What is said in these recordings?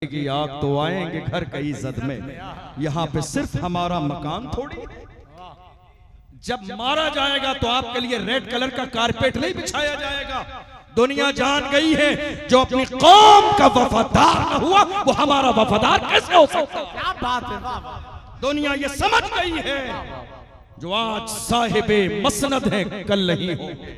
की आग तो आएंगे घर कई जद में, यहाँ पे सिर्फ हमारा मकान थोड़ी। जब मारा जाएगा तो आपके लिए रेड कलर का कारपेट नहीं बिछाया जाएगा। दुनिया जान गई है जो अपनी कौम का वफादार न हुआ वो हमारा वफादार कैसे हो सकता है। क्या बात है। दुनिया ये समझ गई है जो आज साहिबे मसनद है कल नहीं होंगे।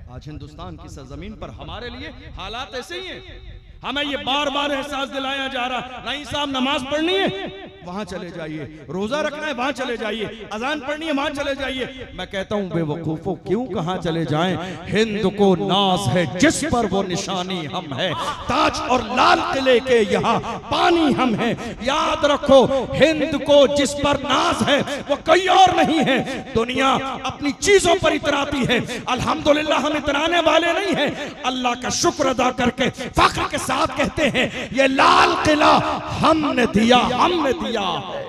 आज हिंदुस्तान की सरजमीन पर हमारे लिए हालात ऐसे ही हैं। हमें ये बार बार एहसास दिलाया जा रहा, नहीं साहब नमाज पढ़नी है वहां चले जाइए, रोजा रखना है वहां चले जाइए, अजान पढ़नी है वहां चले जाइए। मैं कहता हूं बेवकूफों क्यों कहां चले जाएं, हिंद को नाज है जिस पर वो निशानी हम है, ताज और लाल किले के यहाँ पानी हम है। याद रखो हिंद को जिस पर नाज है वो कोई और नहीं है। दुनिया अपनी चीजों पर इतराती है, अल्हम्दुलिल्लाह हम इतराने वाले नहीं है। अल्लाह का शुक्र अदा करके फख्र के साथ कहते हैं ये लाल किला हमने दिया, हमने दिया है।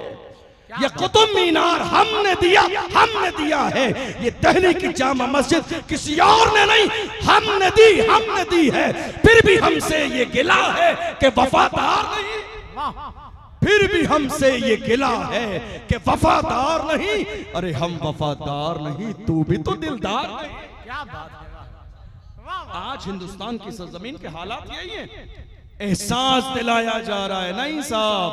ये कुतुब मीनार हमने दिया है। ये दिल्ली की जामा मस्जिद किसी और ने नहीं, हमने दी है। फिर भी हमसे ये गिला है कि वफादार नहीं, फिर भी हमसे ये गिला है कि वफादार नहीं। अरे हम वफादार नहीं, तू भी तो दिलदार नहीं। क्या बात है। आज हिंदुस्तान की सरजमीन के हालात यही है। एहसास दिलाया जा रहा है नहीं साहब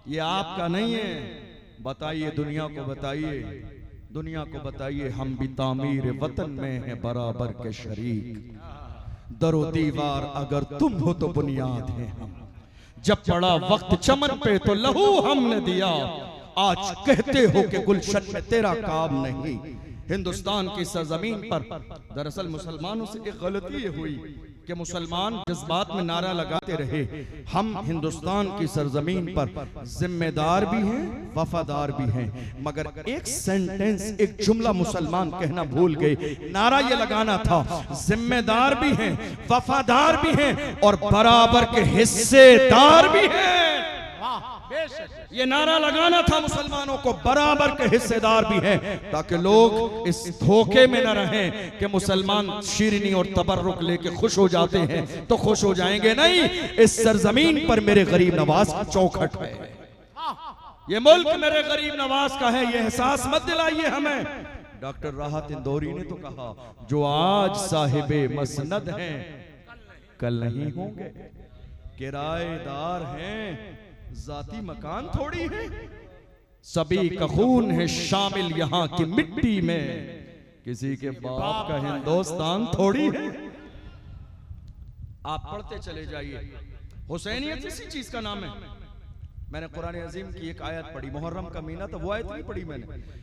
ये आपका नहीं है। बताइए दुनिया को, बताइए हम भी तामीर वतन में हैं बराबर के शरीक। दरो दीवार अगर तुम हो तो बुनियाद है हम। जब पड़ा वक्त चमन पे तो लहू हमने दिया। आज कहते हो कि गुलशन में तेरा काम नहीं। हिंदुस्तान की सरजमीन पर दरअसल मुसलमानों से एक गलती हुई कि मुसलमान जज्बात में नारा लगाते रहे। हम हिंदुस्तान की सरजमीन पर जिम्मेदार भी हैं, वफादार भी हैं, मगर एक सेंटेंस, एक जुमला मुसलमान कहना भूल गए। नारा ये लगाना था जिम्मेदार भी हैं, वफादार भी हैं और बराबर के हिस्सेदार भी हैं। ये नारा लगाना था मुसलमानों को, बराबर के हिस्सेदार भी हैं, ताकि लोग इस धोखे में न रहें कि मुसलमान शीरनी और तबर्रुक लेके खुश हो जाते हैं तो खुश हो जाएंगे। नहीं, इस सरजमीन पर मेरे गरीब नवाज की चौखट है। ये मुल्क मेरे गरीब नवाज का है, ये एहसास मत दिलाइए हमें। डॉक्टर राहत इंदौरी ने तो कहा जो आज साहिबे मसनद हैं कल नहीं होंगे, किराएदार हैं, जाती मकान थोड़ी है। सभी का खून है शामिल यहाँ की मिट्टी में, किसी के बाप का हिंदुस्तान थोड़ी है। आप पढ़ते चले जाइए, हुसैनियत इसी चीज का नाम है। मैंने कुरान अजीम की एक आयत पढ़ी, मुहर्रम का महीना था, वो आयत नहीं पढ़ी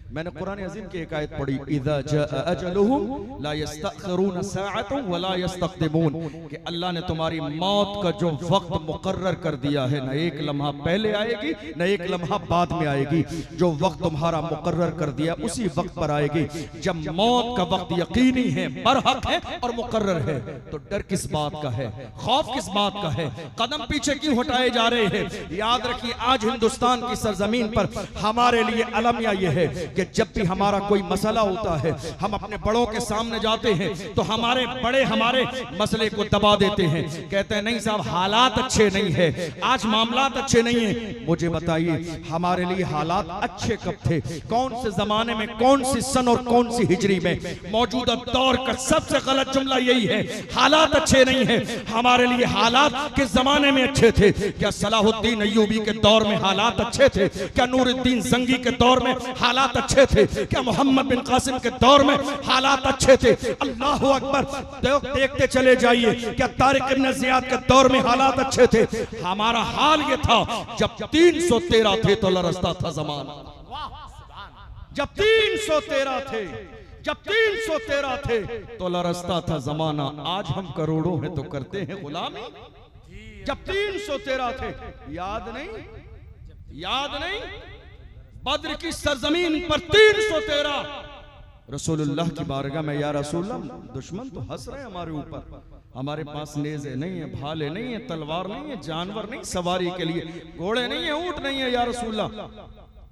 मैंने कुरान अजीम की एक आयत पढ़ी, इज़ा जाअ अजलुहुम ला यस्तअखिरून साअतन वला यस्तक़दिमून, कि अल्लाह ने तुम्हारी मौत का जो वक्त मुकर्रर कर दिया है, न एक लम्हा पहले आएगी न एक लम्हा बाद में आएगी। जो वक्त तुम्हारा मुकर्रर कर दिया उसी वक्त पर आएगी। जब मौत का वक्त यकीनी है, बरहक है और मुकर्रर है, तो डर किस बात का है, खौफ किस बात का है, कदम पीछे क्यों हटाए जा रहे हैं। याद रखिए आज हिंदुस्तान की सरजमीन पर हमारे लिए अलमिया यह है कि जब भी हमारा कोई मसला होता है, हम अपने बड़ों के सामने जाते हैं तो हमारे बड़े हमारे मसले को दबा देते हैं, कहते हैं नहीं साहब हालात अच्छे नहीं है, आज मामलात अच्छे नहीं है। मुझे बताइए हमारे लिए हालात अच्छे कब थे, कौन से जमाने में, कौन सी सन और कौन सी हिजरी में। मौजूदा दौर का सबसे गलत जुमला यही है, हालात अच्छे नहीं है। हमारे लिए हालात किस जमाने में अच्छे थे? क्या सलाहुद्दीन अय्यूबी के दौर में हालात अच्छे थे? क्या नूरुद्दीन जंगी के दौर में हालात अच्छे थे? क्या मोहम्मद बिन कासिम के दौर में हालात अच्छे थे? अल्लाह अकबर, देखते चले जाइए, क्या तारिक इब्न ज़ियाद के दौर में हालात अच्छे थे? हमारा हाल ये था जब 313 थे तो लरसता था जमाना। जब 313 थे तो लरसता था जमाना। आज हम करोड़ों हैं तो करते हैं गुलामी। जब 313 थे, याद नहीं बद्र की सरजमीन पर 313 रसूलुल्लाह की बारगाह में, या रसूलल्लाह दुश्मन तो हंस रहे हैं हमारे ऊपर, हमारे पास नेज़े नहीं है, भाले नहीं है, तलवार नहीं है, जानवर नहीं, सवारी के लिए घोड़े नहीं है, ऊंट नहीं है, या रसूलल्लाह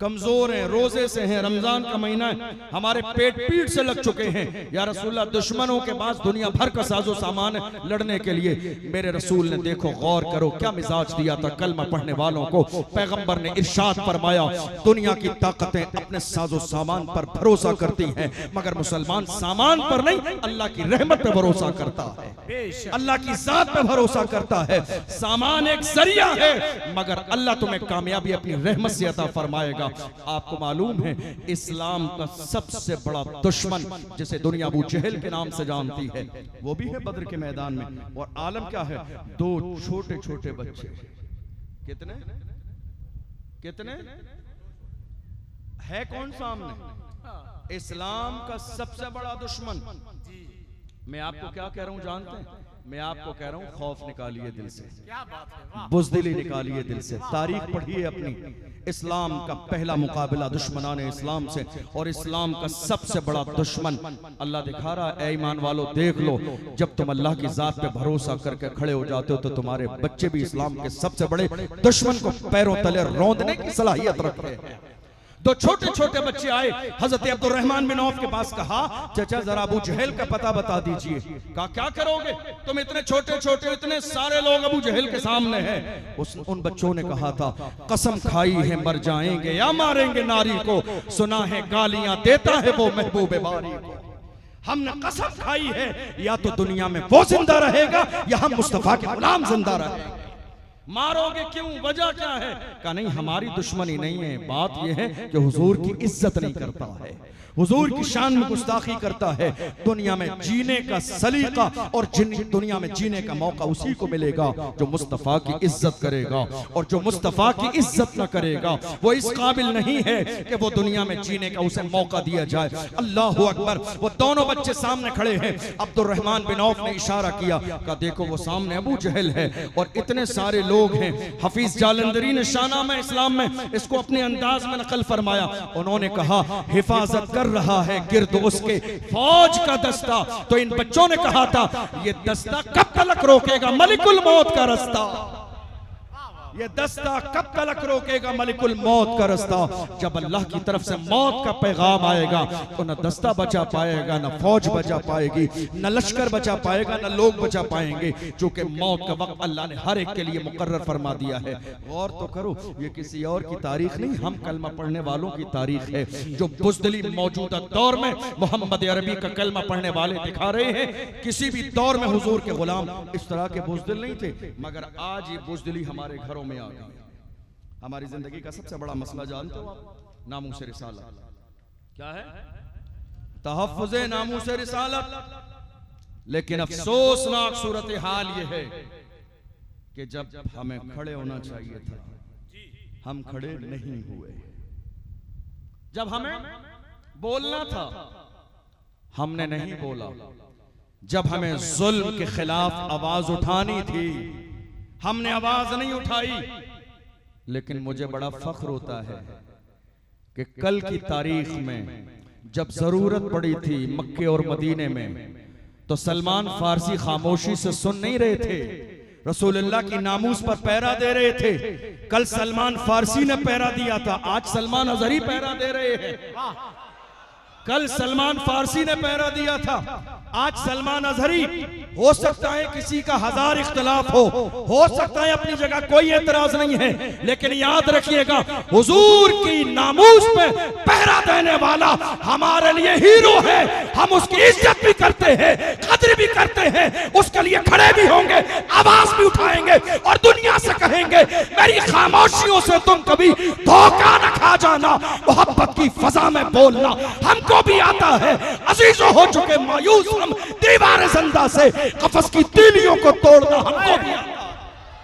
कमजोर हैं, रोजे से हैं, रमजान का महीना है, हमारे पेट पीठ से लग चुके हैं। या रसूलल्लाह, दुश्मनों के पास दुनिया भर का साजो सामान है लड़ने के लिए। मेरे रसूल ने, देखो गौर करो क्या मिजाज दिया था कलमा पढ़ने वालों को। पैगंबर ने इरशाद फरमाया, दुनिया की ताकतें अपने साजो सामान पर भरोसा करती हैं, मगर मुसलमान सामान पर नहीं, अल्लाह की रहमत पे भरोसा करता है, अल्लाह की जात पे भरोसा करता है। सामान एक जरिया है, मगर अल्लाह तुम्हें कामयाबी अपनी रहमत से अता फरमाएगा। आपको मालूम है इस्लाम का सबसे बड़ा दुश्मन, जिसे दुनिया अबू जहल के नाम से जानती है, वो भी है बद्र के मैदान में। और आलम क्या है? दो छोटे छोटे बच्चे। कितने कितने है? कौन सामने? इस्लाम का सबसे बड़ा दुश्मन। मैं आपको क्या कह रहा हूं जानते हैं? मैं आपको कह रहा हूं खौफ निकालिए दिल से, बुज़दिली निकालिए दिल से। तारीख पढ़िए अपनी। इस्लाम का पहला मुकाबला दुश्मनान इस्लाम से, और इस्लाम का सबसे बड़ा दुश्मन अल्लाह दिखा रहा है। ऐ ईमान वालों, देख लो, जब तुम अल्लाह की जात पे भरोसा करके खड़े हो जाते हो तो तुम्हारे बच्चे भी इस्लाम के सबसे बड़े दुश्मन को पैरों तले रौंदने की सलाहियत रखते हैं। दो छोटे छोटे बच्चे आए, हजरत अब्दुर्रहमान बिन औफ के पास, कहा चाचा जरा अबू जहल का पता बता दीजिए। कहा क्या करोगे तुम, इतने छोटे छोटे, इतने सारे लोग अबू जहल के सामने हैं। उन बच्चों ने कहा था, कसम खाई है मर जाएंगे या मारेंगे नारी को, सुना है गालियां देता है वो महबूब बारी को। हमने कसम खाई है, या तो दुनिया में वो जिंदा रहेगा या हम मुस्तफा के गुलाम जिंदा रहेंगे। मारोगे क्यों, वजह क्या है? कहा नहीं, हमारी दुश्मनी नहीं है, बात यह है कि हुजूर की इज्जत नहीं करता है, हुजूर की शान में गुस्ताखी करता है। दुनिया में जीने का सलीका और दुनिया में जीने का मौका उसी को मिलेगा जो मुस्तफा की इज्जत करेगा, और जो मुस्तफा की इज्जत न करेगा वो इस काबिल नहीं है कि वो दुनिया में जीने का उसे मौका दिया जाए। अल्लाह अकबर। वो दोनों बच्चे सामने खड़े हैं। अब्दुर्रहमान बिन औफ ने इशारा किया, कहा देखो वो सामने अबू जहल है और इतने सारे लोग हैं। हफीज जालंधरी ने शाहनामा इस्लाम में इसको अपने अंदाज में नकल फरमाया। उन्होंने कहा, हिफाजत कर रहा है गिर्द उसके फौज का दस्ता। तो इन बच्चों ने कहा था, ये दस्ता कब तलक रोकेगा मलिकुल मौत का रास्ता, ये दस्ता कब तलक रोकेगा मलिकुल मौत का रास्ता। जब अल्लाह की तरफ से मौत का पैगाम आएगा तो न दस्ता बचा पाएगा, न फौज बचा पाएगी, न लश्कर बचा पाएगा, न लोग बचा पाएंगे, क्योंकि मौत का वक्त अल्लाह ने हर एक के लिए मुकर्रर फरमा दिया है। गौर तो करो, ये किसी और की तारीख नहीं, हम कलमा पढ़ने वालों की तारीख है। जो बुज़दिली मौजूदा दौर में मोहम्मद अरबी का कलमा पढ़ने वाले दिखा रहे हैं, किसी भी दौर में हुजूर के गुलाम इस तरह के बुज़दिल नहीं थे, मगर आज ये बुज़दिली हमारे घरों में आ गई। हमारी जिंदगी का सबसे बड़ा मसला जानते हो आप? नामूस रिसालत। क्या है? तहफ़्फ़ुज़ नामूस रिसालत। लेकिन अफसोसनाक सूरत हाल ये है कि जब हमें खड़े होना चाहिए था हम खड़े नहीं हुए, जब हमें बोलना था हमने नहीं बोला, जब हमें जुल्म के खिलाफ आवाज उठानी थी हमने आवाज नहीं उठाई। लेकिन मुझे बड़ा फख्र होता है कि कल की तारीख में जब जरूरत पड़ी थी मक्के और मदीने में, तो सलमान फारसी खामोशी से सुन नहीं रहे थे, रसूलुल्लाह की नामूस पर पहरा दे रहे थे। कल सलमान फारसी ने पहरा दिया था, आज सलमान अजहरी पहरा दे रहे हैं। कल सलमान फारसी ने पहरा दिया था, आज सलमान अजहरी। हो सकता है किसी का 1000 इख्तलाफ हो सकता है अपनी जगह कोई एतराज नहीं है, लेकिन याद रखिएगा हुजूर की नामूस पे पहरा देने वाला हमारे लिए हीरो है। हम उसकी इज्जत भी करते हैं, कदर भी करते हैं, उसके लिए खड़े भी होंगे, आवाज भी उठाएंगे और दुनिया से कहेंगे मेरी खामोशियों से तुम कभी धोखा न खा जाना, मोहब्बत की फजा में बोलना हमको भी आता है। अजीजों हो चुके मायूस हम, दीवार जिंदा से कफस की तीलियों को तोड़ना हमको भी आता है।